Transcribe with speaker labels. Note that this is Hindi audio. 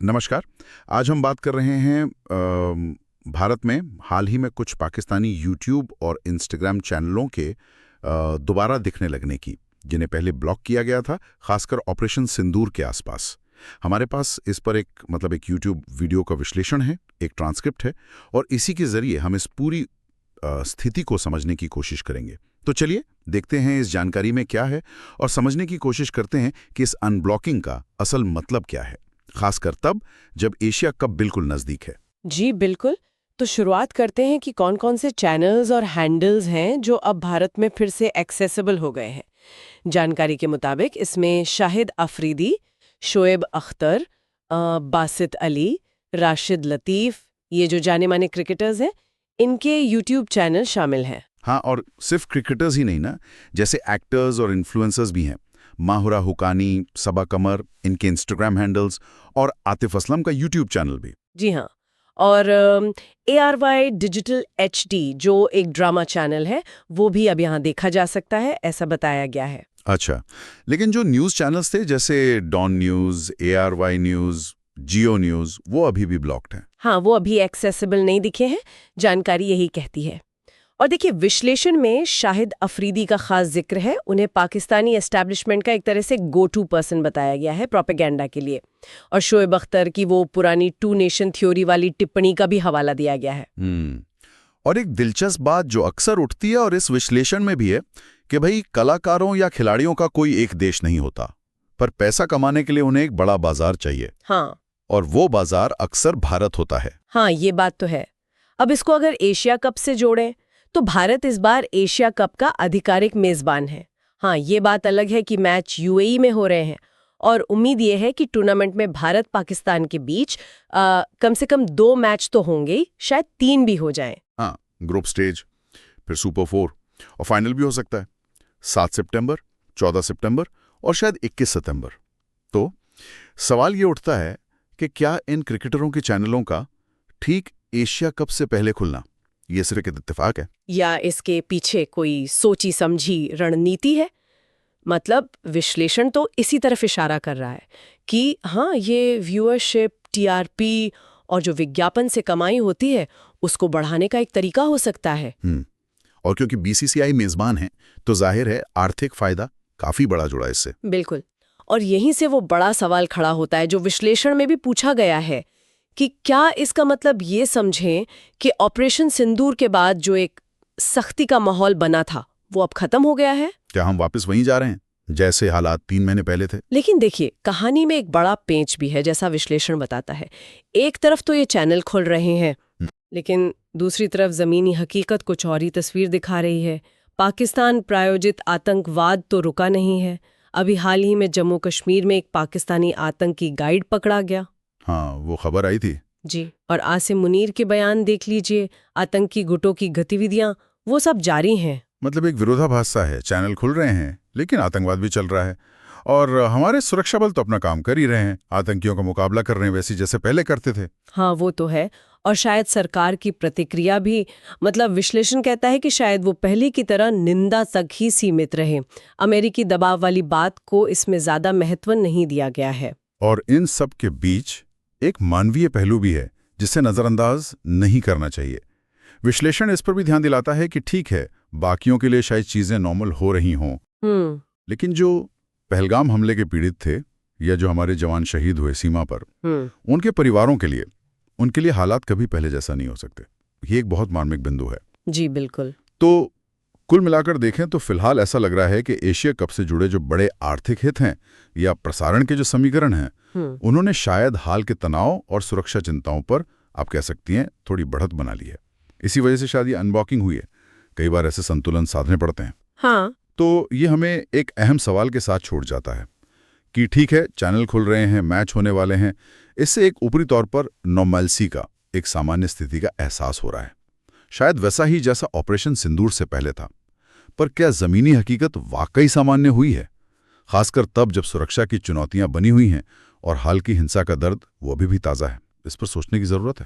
Speaker 1: नमस्कार। आज हम बात कर रहे हैं भारत में हाल ही में कुछ पाकिस्तानी यूट्यूब और इंस्टाग्राम चैनलों के दोबारा दिखने लगने की, जिन्हें पहले ब्लॉक किया गया था, खासकर ऑपरेशन सिंदूर के आसपास। हमारे पास इस पर एक यूट्यूब वीडियो का विश्लेषण है, एक ट्रांसक्रिप्ट है, और इसी के जरिए हम इस पूरी स्थिति को समझने की कोशिश करेंगे। तो चलिए देखते हैं इस जानकारी में क्या है और समझने की कोशिश करते हैं कि इस अनब्लॉकिंग का असल मतलब क्या है, खासकर तब जब एशिया कप बिल्कुल नजदीक है।
Speaker 2: जी बिल्कुल। तो शुरुआत करते हैं कि कौन कौन से चैनल्स और हैंडल्स हैं जो अब भारत में फिर से एक्सेसिबल हो गए हैं। जानकारी के मुताबिक इसमें शाहिद अफरीदी, शोएब अख्तर, बासित अली, राशिद लतीफ़, ये जो जाने माने क्रिकेटर्स हैं, इनके यूट्यूब चैनल शामिल हैं।
Speaker 1: हाँ, और सिर्फ क्रिकेटर्स ही नहीं ना, जैसे एक्टर्स और इन्फ्लुएंसर्स भी हैं। माहुरा हुकानी, सबा कमर, इनके इंस्टाग्राम हैंडल्स, और आतिफ असलम का यूट्यूब चैनल भी।
Speaker 2: जी हाँ। और ARY डिजिटल HD जो एक ड्रामा चैनल है, वो भी अब यहाँ देखा जा सकता है, ऐसा बताया गया है।
Speaker 1: अच्छा, लेकिन जो न्यूज़ चैनल्स थे जैसे डॉन न्यूज़, ARY न्यूज़, जियो न्यूज़, वो अभी भी ब्लॉक्ड हैं।
Speaker 2: हाँ, वो अभी एक्सेसिबल नहीं दिखे हैं, जानकारी यही कहती है। और देखिए, विश्लेषण में शाहिद अफरीदी का खास जिक्र है। उन्हें पाकिस्तानी एस्टैब्लिशमेंट का एक तरह से गो टू पर्सन बताया गया है प्रोपेगेंडा के लिए। और शोएब अख्तर की वो पुरानी 2 नेशन थ्योरी वाली टिप्पणी का भी हवाला दिया गया है।
Speaker 1: और एक दिलचस्प बात जो अक्सर उठती है और इस विश्लेषण में भी है कि भाई, कलाकारों या खिलाड़ियों का कोई एक देश नहीं होता, पर पैसा कमाने के लिए उन्हें एक बड़ा बाजार चाहिए।
Speaker 2: हाँ,
Speaker 1: और वो बाजार अक्सर भारत होता है।
Speaker 2: हाँ, ये बात तो है। अब इसको अगर एशिया कप से जोड़ें तो भारत इस बार एशिया कप का आधिकारिक मेजबान है। हाँ, ये बात अलग है कि मैच UAE में हो रहे हैं, और उम्मीद ये है कि टूर्नामेंट में भारत पाकिस्तान के बीच कम से कम 2 मैच तो होंगे ही, शायद 3 भी हो जाएं।
Speaker 1: हाँ, ग्रुप स्टेज, फिर सुपर 4 और फाइनल भी हो सकता है। 7 सितंबर, 14 सितंबर और शायद 21 सितंबर। तो सवाल ये उठता है कि क्या इन क्रिकेटरों के चैनलों का ठीक एशिया कप से पहले खुलना ये सिर्फ एक इत्तेफाक है,
Speaker 2: या इसके पीछे कोई सोची समझी रणनीति है? मतलब विश्लेषण तो इसी तरफ इशारा कर रहा है कि हाँ, ये व्यूअरशिप, TRP और जो विज्ञापन से कमाई होती है, उसको बढ़ाने का एक तरीका हो सकता है।
Speaker 1: और क्योंकि BCCI मेजबान है तो जाहिर है आर्थिक फायदा काफी बड़ा जुड़ा इससे।
Speaker 2: बिल्कुल। और यहीं से वो बड़ा सवाल खड़ा होता है जो विश्लेषण में भी पूछा गया है कि क्या इसका मतलब ये समझें कि ऑपरेशन सिंदूर के बाद जो एक सख्ती का माहौल बना था, वो अब खत्म हो गया है?
Speaker 1: क्या हम वापस वहीं जा रहे हैं जैसे हालात 3 महीने पहले थे?
Speaker 2: लेकिन देखिए, कहानी में एक बड़ा पेंच भी है, जैसा विश्लेषण बताता है। एक तरफ तो ये चैनल खुल रहे हैं, लेकिन दूसरी तरफ जमीनी हकीकत कुछ और ही तस्वीर दिखा रही है। पाकिस्तान प्रायोजित आतंकवाद तो रुका नहीं है। अभी हाल ही में जम्मू कश्मीर में एक पाकिस्तानी आतंकी गाइड पकड़ा गया।
Speaker 1: हाँ, वो खबर आई थी।
Speaker 2: जी, और आसिम मुनीर के बयान देख लीजिए। आतंकी गुटों की गतिविधियां वो सब जारी हैं।
Speaker 1: मतलब एक विरोधाभास सा है, चैनल खुल रहे हैं लेकिन आतंकवाद भी चल रहा है, और हमारे सुरक्षा बल तो अपना काम कर ही रहे हैं, आतंकियों का मुकाबला कर रहे हैं वैसे जैसे पहले करते थे।
Speaker 2: हाँ, वो तो है। और शायद सरकार की प्रतिक्रिया भी, मतलब विश्लेषण कहता है कि शायद वो पहले की तरह निंदा तक ही सीमित रहे। अमेरिकी दबाव वाली बात को इसमें ज्यादा महत्व नहीं दिया गया है।
Speaker 1: और इन सब के बीच एक मानवीय पहलू भी है जिसे नजरअंदाज नहीं करना चाहिए। विश्लेषण इस पर भी ध्यान दिलाता है कि ठीक है, बाकियों के लिए शायद चीजें नॉर्मल हो रही हों, लेकिन जो पहलगाम हमले के पीड़ित थे या जो हमारे जवान शहीद हुए सीमा पर, उनके परिवारों के लिए, उनके लिए हालात कभी पहले जैसा नहीं हो सकते। ये एक बहुत मार्मिक बिंदु है।
Speaker 2: जी बिल्कुल।
Speaker 1: तो कुल मिलाकर देखें तो फिलहाल ऐसा लग रहा है कि एशिया कप से जुड़े जो बड़े आर्थिक हित हैं या प्रसारण के जो समीकरण हैं, उन्होंने शायद हाल के तनाव और सुरक्षा चिंताओं पर, आप कह सकती हैं, थोड़ी बढ़त बना ली है। इसी वजह से शायद ये अनब्लॉकिंग हुई है। कई बार ऐसे संतुलन साधने पड़ते हैं।
Speaker 2: हाँ।
Speaker 1: तो ये हमें एक अहम सवाल के साथ छोड़ जाता है कि ठीक है, चैनल खुल रहे हैं, मैच होने वाले हैं, इससे एक ऊपरी तौर पर नॉर्मलसी का, एक सामान्य स्थिति का एहसास हो रहा है, शायद वैसा ही जैसा ऑपरेशन सिंदूर से पहले था। पर क्या जमीनी हकीकत वाकई सामान्य हुई है, खासकर तब जब सुरक्षा की चुनौतियां बनी हुई हैं और हाल की हिंसा का दर्द वो अभी भी ताज़ा है? इस पर सोचने की जरूरत है।